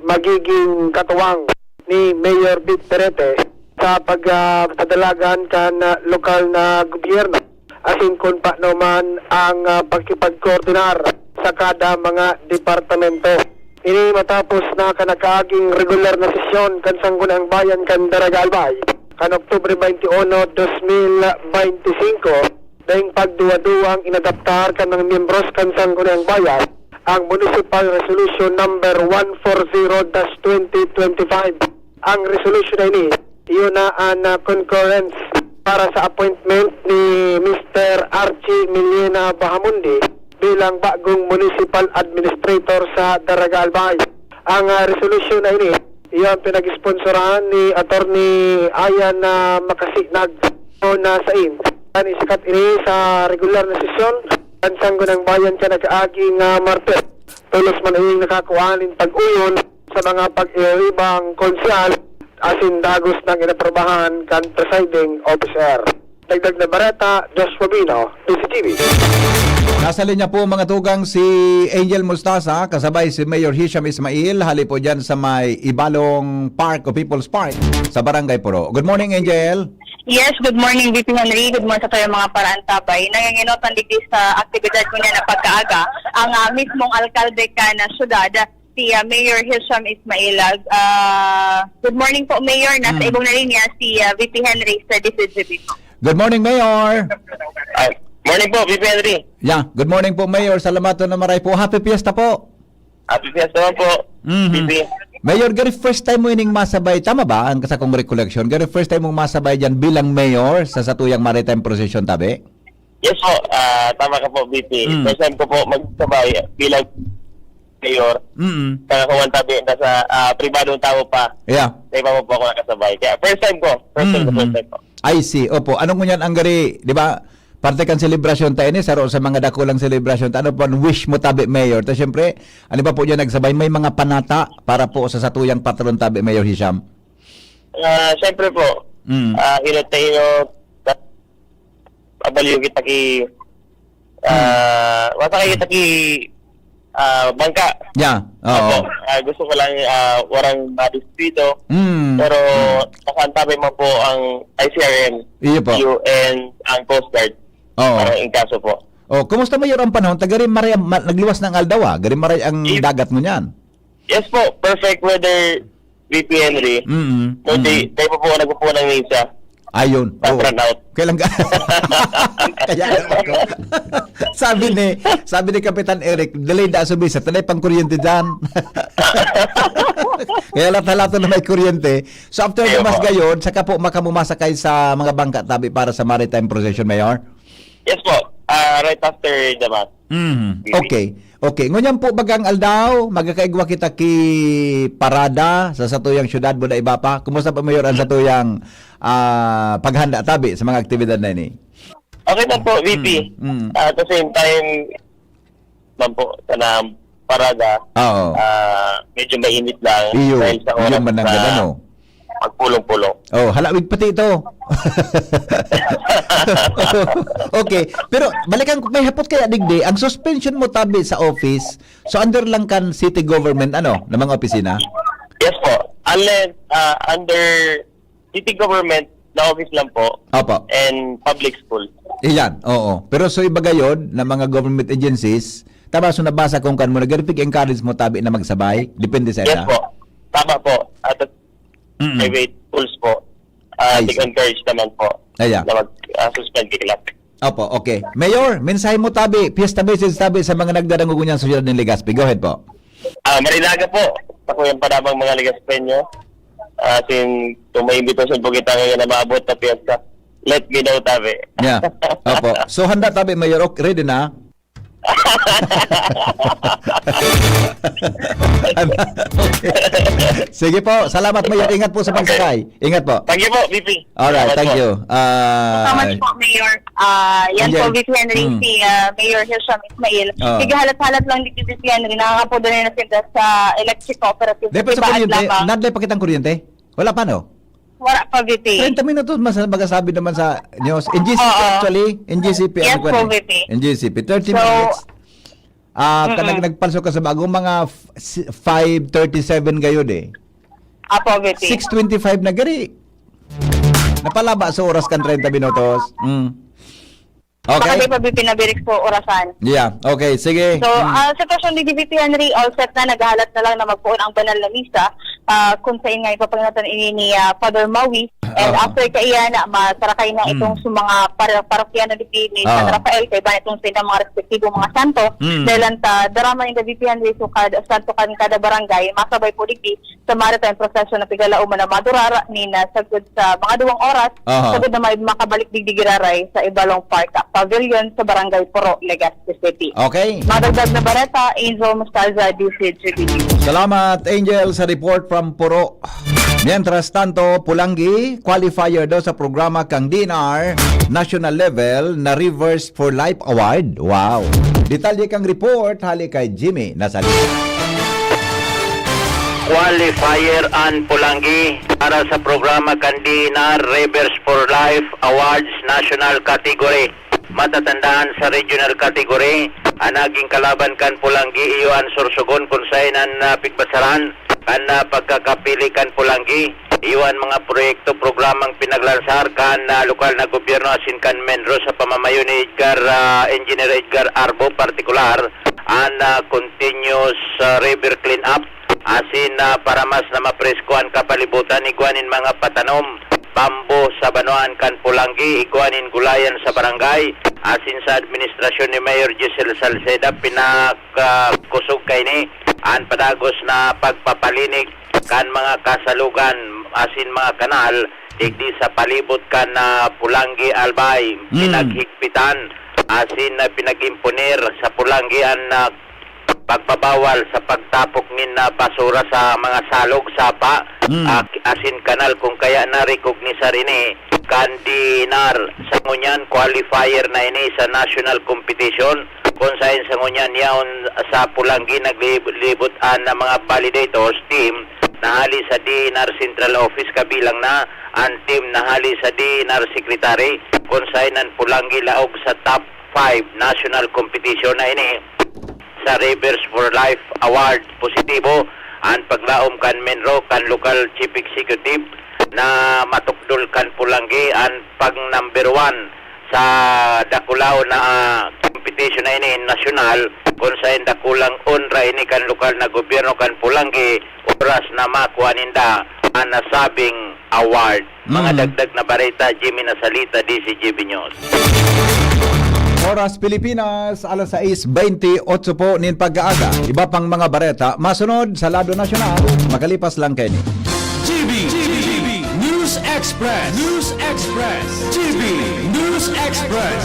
magiging katuwang ni Mayor Vic Perete sa pagpadalagan kan lokal na gobyerno asin kung paano man ang pagkipagkoordinar sa kada mga departamento. Ini matapos na kanakaaging regular na sesyon kan Sanggunang Bayan kan Daragalbay kan Oktubre 21, 2025 dahing pagduwa-duwang inadaptar kan mga miyembros kan Sanggunang Bayan ang Municipal Resolution number 140-2025. Ang resolution na ini, iyon na ang concurrence para sa appointment ni Mr. Archie Millena Bahamundi bilang bagong Municipal Administrator sa Daragalbay. Ang resolution na ini, iyon pinag-sponsorahan ni Attorney Ayan Makasinag o Nasain. Ang isikat ini sa regular na sesyon, ang Sanggunang Bayan ka nag-aaging Martes. Tulos man ay nakakuhanin pag-uyon sa mga pag-iibang konsyal asin dagos ng inaprobahan kan presiding officer. Dagdag na bareta, Joshua Bino, DCTV. Nasa linya po mga tugang si Angel Mustasa, kasabay si Mayor Hisham Ismail, hali po dyan sa may Ibalong Park o People's Park sa Barangay Puro. Good morning, Angel. Yes, good morning, VP Henry. Good morning sa tayo mga paraantabay. Nanginginotan digdi sa aktibidad ko niya na pagkaaga ang mismong alkalde ka na syudad, si Mayor Hisham Ismail. Good morning po, Mayor. Nasa ibong na rin niya si VP Henry sa DCGB. Good morning, Mayor. Morning po, VP Henry. Yeah, good morning po, Mayor. Salamat na maray po. Happy Fiesta po. Happy Fiesta naman po, VP. Mayor, gari first time mo ining masabay, tama ba ang sa kong recollection? Gari first time mong masabay dyan bilang Mayor sa Satuyang Maritime Procession, tabi? Yes po, tama ka po, VP. First time ko po magsabay bilang Mayor. Kakakuhan tabi na sa pribadong tao pa. Yeah. Sa iba mo po ako nakasabay. Kaya first time ko. First time ko. I see. Opo. Anong ngunyan ang gari, di ba? Parte kan celebration tayo ni saro sa mga dakulang celebration. Ano po ang wish mo tabi, Mayor? Ta syempre, ano ba po dyan nagsabay? May mga panata para po sa Satuyang patron tabi, Mayor Hisham? Syempre po, ilo tayo abaliw kita ki wasa kita ki bangka. Yeah. Oo. Gusto ko lang warang madistrito. Pero nakaantabay mo po ang ICRN, Iyo po. UN, ang Coast Guard. Para inkaso po. Oh, kumusta Mayor ang panahon? Tagari maray nagluwas ng aldaw, gari maray ang dagat mo niyan. Yes po, perfect weather, VP Henry. Tayo po nagpupo ng misa. Ayun. Run out. Kailan ka? Kaya ko. sabi ni Kapitan Eric, delayed na subisa, tanay pang kuryente dyan. Kaya lahat-lahat na may kuryente. So after the mas gayon, saka po makamumasakay sa mga bangka tabi para sa Maritime Procession, Mayor? Yes po, right after the mass. Okay. Ngunyan po bagang aldaw, magkakaigwa kita ki parada sa Satuyang syudad Buda iba pa. Kumusta pa Mayor ang Satuyang paghanda tabi sa mga aktibidad na ini? Okay na po, VP. At the same time, man po, sa parada, medyo mainit lang. Iyo, dahil sa oras man ang gano. magpulong-pulong. Oh, halawig pati ito. Okay, pero balikan ko, may hapot kaya digdi, ang suspension mo tabi sa office, so under lang kan city government, ano, ng mga opisina? Yes po. Unless under city government na office lang po Opo. and public school. Iyan, oo. Pero so iba gayon ng mga government agencies, tama so nabasa kung kan mo, nag-encourage mo tabi na magsabay, depende sa Yes ina. po. Tama po. At private schools po. I see. Encourage naman po Ayan. na mag-suspend kiklap. Opo, okay. Mayor, mensahe mo tabi, fiesta message tabi sa mga nagdadangugo niyan sa siyudad ng Legazpi. Go ahead po. Marinaga po. Ako yung panabang mga Legaspeño. Sin tumaimbitason po kita ngayon na maabot na fiesta. Let me know, tabi. Yeah. Opo. So handa tabi, Mayor. Okay, ready na? Okay. Sige po. Salamat, Mayor. Ingat po sa pagsakay. Ingat po. Thank you po, VP. Alright, Salamat thank po. you. Salamat po, Mayor. Yan Angel. po, VP Henry, si Mayor Hisham Ismail. Sige, halat-halat lang dito VP Henry. Nakakapodo na sila sa electric cooperative. Di pa sa kuryente? Nadlay pa kitang kuryente? Wala pa, no? Wala pa, VP. 30 minutos mas magasabi naman sa news. NGCP actually. NGCP. Yes ano ko po, na eh? VP. NGCP. 30 So, minutes. Nagpalso ka sa bagong mga 5:37 gayon eh. Apo, VP. 6:25 na gari. Napalaba sa oras kan 30 minutos. Baka Okay. di pa VP na birik po orasan. Yeah. Okay. Sige. So, sa sitwasyon ni VP Henry, all set na, naghahalat na lang na magpuon ang banal na misa kung sa ingay papangatan ini ni Father Maui. And after kaiyan, masarakay na itong sa mga parokyano ni San Rafael, kay ba itong sa mga respektibong mga santo. Dahil ang darama ni VP Henry, so santo kan kada barangay, masabay po digdi sa maritime procession na pigalauman na madurara ni nasagod sa mga 2 oras, sagod na may makabalik digdi giraray sa Ibalong Park Pavilion sa Barangay Puro, Legazpi City. Okay. Madagdag na bareta, Angel Mostaza, DCGB. Salamat, Angel, sa report from Puro. Mientras tanto, Pulangi, qualifier daw sa programa kang DNR national level na Rivers for Life Award. Wow. Detalye kang report, hali kay Jimmy Nasalita. Qualifier and Pulangi para sa programa kang DNR Rivers for Life Awards National Category. Matatandaan sa regional category, ang naging kalaban kan Pulangi, iyo ang Sorsogon kung saan ang pigbasaran, ang pagkakapili kan Pulangi, iyo ang mga proyekto, programang pinaglansar kan lokal na gobyerno asin kan Menro sa pamamayo ni Engineer Edgar Arbo, partikular, ang continuous river clean up, asin para mas na mapresko ang kapalibutan, iguanin mga patanom, bambo sa Banoan kan Pulangi, iguanin gulayan sa barangay, asin sa administrasyon ni Mayor Giselle Salceda, pinakakusog kay ni ang padagos na pagpapalinig kan mga kasalugan, asin mga kanal, digdi sa palibot kan Pulangi Albay, pinaghigpitan, asin pinagimpunir sa Pulangi ang pagbabawal sa pagtapok ng basura sa mga salog, sapa, asin kanal, kung kaya na-recognize rin kan DNR sa ngunyan qualifier na ini sa national competition, kung saan sa ngunyan yaon sa Pulangi naglibot na mga validators team nahali sa DNR Central Office, kabilang na ang team nahali sa DNR Secretary, kung saan ang Pulangi laog sa top 5 national competition na ini sa Rivers for Life Award. Positibo ang paglaom kan Menro kan local chief executive na matukdol kan Pulangi ang pag number 1 sa dakulao na competition na ini national, kung saan dakulang honra ini kan lokal na gobyerno kan Pulangi, oras na makuha ninda ang nasabing award. Mga dagdag na bareta, Jimmy Nasalita, DCGB News. Oras Pilipinas, alas 6:28 po nin pag-aaga. Iba pang mga bareta, masunod sa lado nasyonal, makalipas lang kayo ni. GB News Express. News Express. GB News Express.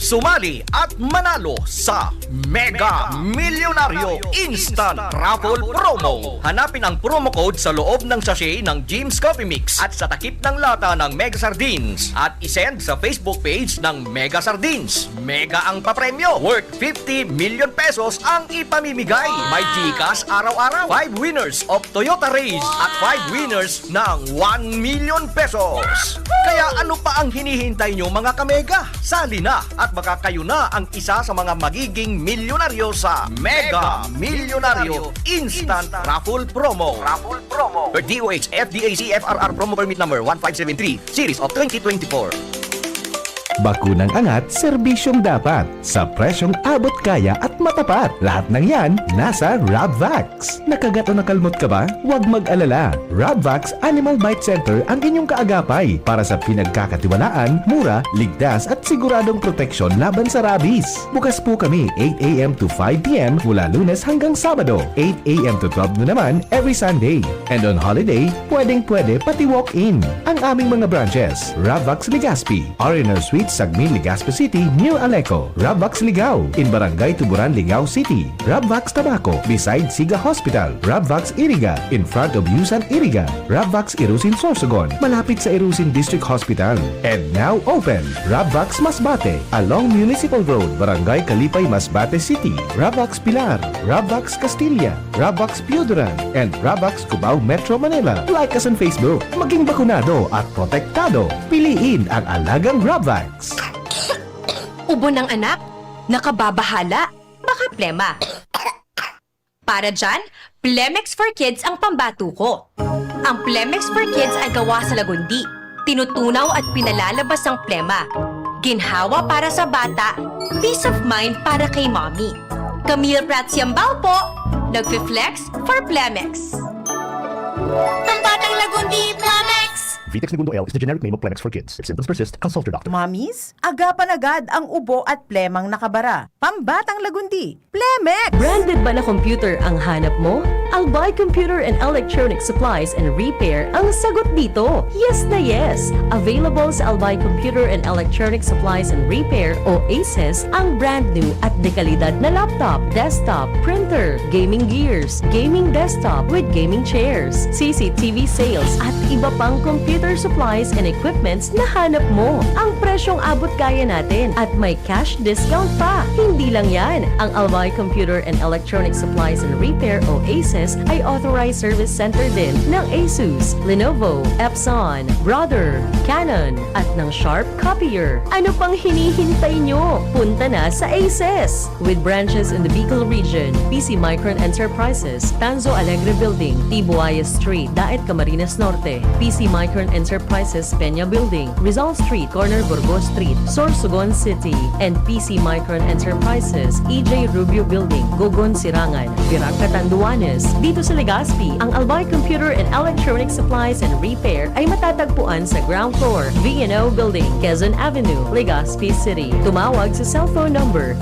Sumali at manalo sa Mega Milyonaryo Instant Raffle Promo. Hanapin ang promo code sa loob ng sachet ng Jim's Coffee Mix at sa takip ng lata ng Mega Sardines at isend sa Facebook page ng Mega Sardines. Mega ang papremyo, worth 50 million pesos ang ipamimigay. May GCash araw-araw, 5 winners of Toyota Race at 5 winners ng 1 million pesos. Kaya ano pa ang hinihintay nyo mga kamega? Sali na at baka kayo na ang isa sa mga magiging milyonaryo sa Mega Milyonaryo Instant Raffle Promo. Per DOH FDAC FRR Promo Permit Number 1573 Series of 2024. Bakunang angat, serbisyong dapat. Sa presyong abot kaya at matapat. Lahat ng yan, nasa Rabvax. Nakagat o nakalmot ka ba? Huwag mag-alala. Rabvax Animal Bite Center ang inyong kaagapay para sa pinagkakatiwalaan, mura, ligtas at siguradong proteksyon laban sa rabies. Bukas po kami 8 a.m. to 5 p.m. mula Lunes hanggang Sabado. 8 a.m. to 12 na naman every Sunday. And on holiday, pwedeng-pwede pati walk-in. Ang aming mga branches, Rabvax Legazpi, R&R Suite Sagmin, Legazpi City, near Aleco. Rabvax Ligao, in Barangay Tuburan, Ligao City. Rabvax Tabaco, beside Siga Hospital. Rabvax Iriga, in front of Yusan Iriga. Rabvax Irusin Sorsogon, malapit sa Irusin District Hospital. And now open, Rabvax Masbate, along Municipal Road, Barangay Kalipay, Masbate City. Rabvax Pilar, Rabvax Castilla, Rabvax Pioduran, and Rabvax Cubao Metro Manila. Like us on Facebook, maging bakunado at protektado. Piliin ang alagang Rabvax. Ubo ng anak, nakababahala, baka plema. Para dyan, Plemex for Kids ang pambato ko. Ang Plemex for Kids ay gawa sa lagundi, tinutunaw at pinalalabas ang plema. Ginhawa para sa bata, peace of mind para kay mommy. Camille Prats Yambao po, nagfi-flex for Plemex. Pambatang lagundi, Plemex! Vitex Segundo L is the generic name of Plemex for kids. If symptoms persist, consult your doctor. Mommies, agapan agad ang ubo at plemang nakabara. Pambatang lagundi, Plemex! Branded ba na computer ang hanap mo? Albay Computer and Electronic Supplies and Repair ang sagot dito. Yes na yes! Available sa Albay Computer and Electronic Supplies and Repair o ACES ang brand new at dekalidad na laptop, desktop, printer, gaming gears, gaming desktop with gaming chairs, CCTV sales at iba pang computer supplies and equipments na hanap mo. Ang presyong abot kaya natin at may cash discount pa. Hindi lang yan. Ang Albay Computer and Electronic Supplies and Repair o ACES ay authorized service center din ng ASUS, Lenovo, Epson, Brother, Canon at ng Sharp Copier. Ano pang hinihintay nyo? Punta na sa ACES! With branches in the Bicol region, PC Micron Enterprises, Tanzo Alegre Building, Tibuaya Street, Daet Camarines Norte, PC Micron Enterprises Peña Building, Rizal Street, Corner Burgos Street, Sorsogon City, and PC Micron Enterprises, EJ Rubio Building, Gogon Sirangan, Virac Catanduanes. Dito sa Legazpi, ang Albay Computer and Electronic Supplies and Repair ay matatagpuan sa ground floor, V&O Building, Quezon Avenue, Legazpi City. Tumawag sa cellphone number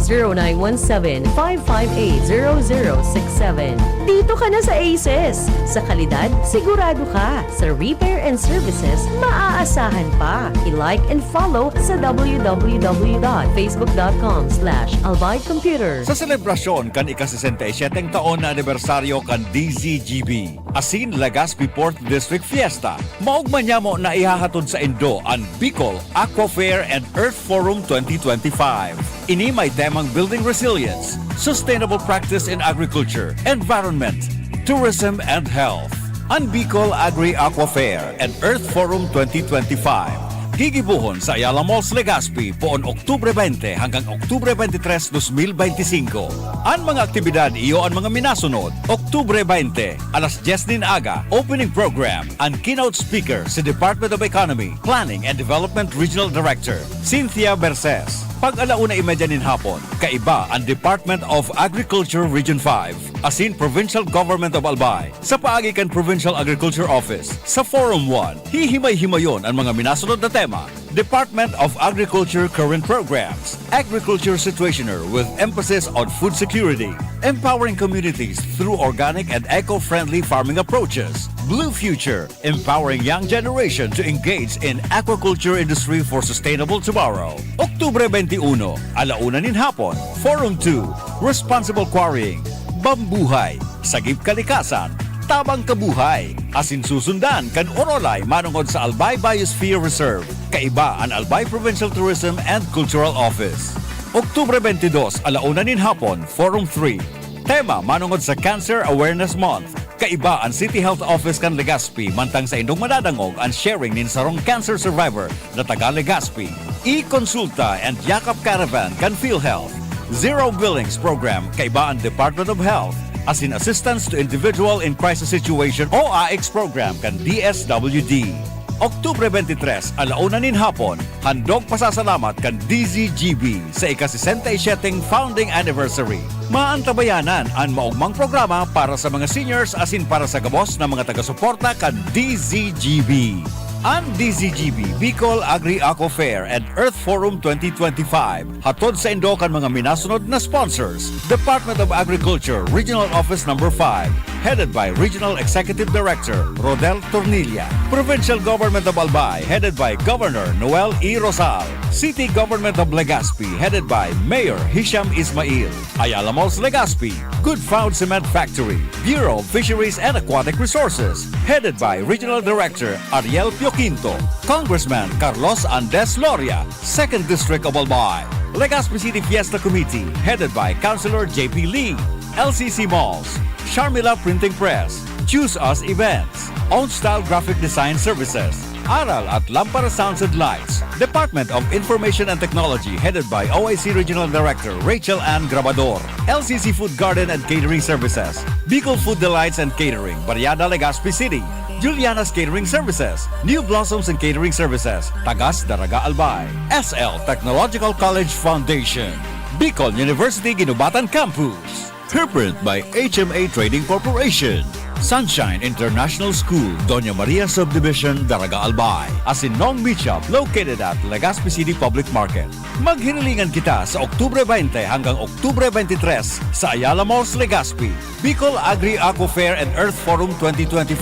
0917-558-0067. Dito ka na sa ACES. Sa kalidad, sigurado ka. Sa repair and services, maaasahan pa. I-like and follow sa www.facebook.com/albaycomputer. Sa selebrasyon kan ika-67 taon na anibersaryo kan DZGB, asin Legazpi Port District Fiesta, maugman niya mo na ihahatod sa Indo ang Bicol Aqua Fair and Earth Forum 2025. Ini may temang Building Resilience, Sustainable Practice in Agriculture, Environment, Tourism and Health. Ang Bicol Agri-Aqua Fair and Earth Forum 2025 gigibuhon sa Ayala Malls Legazpi poon Oktubre 20 hanggang Oktubre 23, 2025. Ang mga aktibidad iyo ang mga minasunod. Oktubre 20, alas 10 din aga, opening program. Ang keynote speaker si Department of Economy, Planning and Development Regional Director, Cynthia Berces. Pag-alauna-imedya nin hapon, kaiba ang Department of Agriculture Region 5, asin Provincial Government of Albay, sa paagikan Provincial Agriculture Office. Sa Forum 1, hihimay-himayon ang mga minasunod na tema. Department of Agriculture current programs. Agriculture Situationer with emphasis on food security. Empowering communities through organic and eco-friendly farming approaches. Blue Future, empowering young generation to engage in aquaculture industry for sustainable tomorrow. Oktubre 21, alauna nin hapon. Forum 2, Responsible Quarrying. Bambuhay, Sagip Kalikasan, Tabang Kabuhay, asin susundan kan Orolay manungod sa Albay Biosphere Reserve, kaiba ang Albay Provincial Tourism and Cultural Office. Oktubre 22, alauna nin hapon, Forum 3. Tema manungod sa Cancer Awareness Month, kaiba ang City Health Office kan Legazpi mantang sa indong madadangog ang sharing nin sarong cancer survivor na taga Legazpi. E-Consulta and Yakap Caravan kan PhilHealth. Zero Billings Program, kaiba ang Department of Health, as in Assistance to Individual in Crisis Situation o AIX Program kan DSWD. Oktubre 23, alauna nin hapon, handog pasasalamat kan DZGB sa ika-67 founding anniversary. Maantabayanan ang maugmang programa para sa mga seniors asin para sa gabos na mga taga-suporta kan DZGB. Ang DZGB, Bicol Agri-Aco Fair and Earth Forum 2025. Hatod sa indo kan mga minasunod na sponsors. Department of Agriculture, Regional Office No. 5, headed by Regional Executive Director Rodel Tornilla. Provincial Government of Albay, headed by Governor Noel E. Rosal. City Government of Legazpi, headed by Mayor Hisham Ismail. Ayala Malls Legazpi, Good Found Cement Factory. Bureau of Fisheries and Aquatic Resources, headed by Regional Director Ariel Pioquinto. Congressman Carlos Andes Loria, 2nd District of Albay. Legazpi City Fiesta Committee, headed by Councilor J.P. Lee. LCC Malls, Sharmila Printing Press, Choose Us Events, Own Style Graphic Design Services, Aral at Lampara Sounds and Lights, Department of Information and Technology, headed by OIC Regional Director Rachel Ann Grabador, LCC Food Garden and Catering Services, Bicol Food Delights and Catering, Barriada Legazpi City, Juliana's Catering Services, New Blossoms and Catering Services, Tagas Daraga Albay, SL Technological College Foundation, Bicol University Ginubatan Campus, Herprint by HMA Trading Corporation, Sunshine International School, Doña Maria Subdivision, Daraga Albay, Asinong Beach Shop located at Legazpi City Public Market. Maghinilingan kita sa Oktubre 20 hanggang Oktubre 23 sa Ayala Malls, Legazpi, Bicol Agri-Aco Fair and Earth Forum 2025.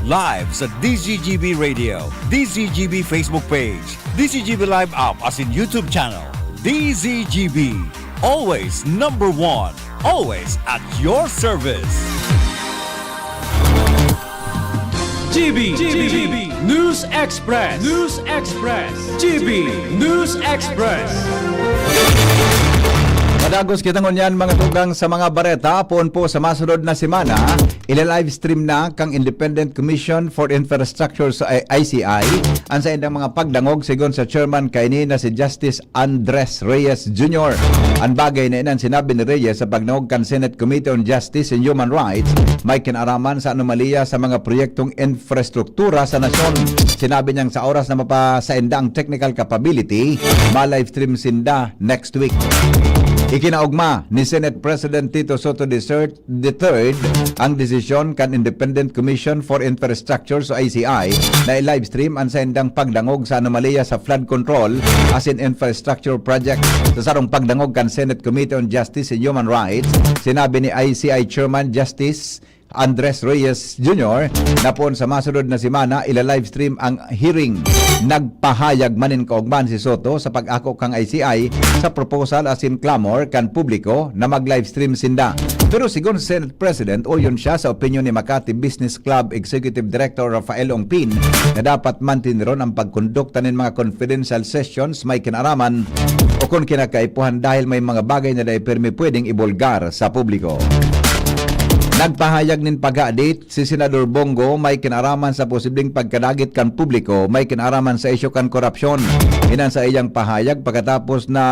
Live sa DZGB Radio, DZGB Facebook page, DZGB Live app as in YouTube channel. DZGB, always number one, always at your service. GB News Express. GB News Express. Madagos kita ngunyan mga tugang sa mga bareta pon po sa masunod na semana ila-live stream na kang Independent Commission for Infrastructure sa ICI ang sa indang mga pagdangog sigon sa chairman kaini na si Justice Andres Reyes Jr. Ang bagay na inan sinabi ni Reyes sa pagdangog kan Senate Committee on Justice and Human Rights may kinaraman sa anomalya sa mga proyektong infrastruktura sa nasyon. Sinabi niyang sa oras na mapasainda ang technical capability ma-live stream sinda next week. Ikinaugma ni Senate President Tito Soto III ang desisyon kan Independent Commission for Infrastructure sa ICI na i-live stream ang saindang pagdangog sa anomalya sa flood control as in infrastructure project. Sa sarong pagdangog kan Senate Committee on Justice and Human Rights, sinabi ni ICI Chairman Justice Andres Reyes Jr. na poon sa masunod na semana ila-live stream ang hearing. Nagpahayag manin kaugman si Soto sa pag-ako kang ICI sa proposal asin clamor kan publiko na mag-live stream sinda. Pero sigon Senate President, uyon siya sa opinion ni Makati Business Club Executive Director Rafael Ongpin na dapat mantinron ang pagkondukta ng mga confidential sessions may kinaraman o kung kinakaipuhan dahil may mga bagay na dahil permi pwedeng ibulgar sa publiko. Nagpahayag nin pag-update si Senador Bongo may kinaraman sa posibleng pagkadagit kan publiko, may kinaraman sa isyu kan korupsyon. Inan sa iyang pahayag pagkatapos na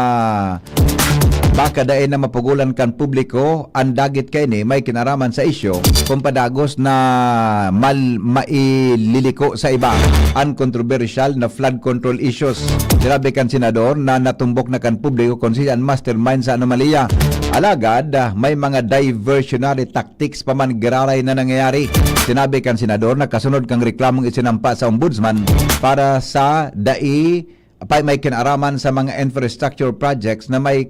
baka dae na mapugulan kan publiko ang dagit kay ni may kinaraman sa isyu kung padagos na maililiko sa iba ang controversial na flood control issues. Sinabi kan senador na natumbok na kan publiko kung siya ang mastermind sa anomalya. Alagad, may mga diversionary tactics pa man giraray na nangyayari. Sinabi kan senador na kasunod kang reklamong isinampa sa ombudsman para sa may kinaraman sa mga infrastructure projects na may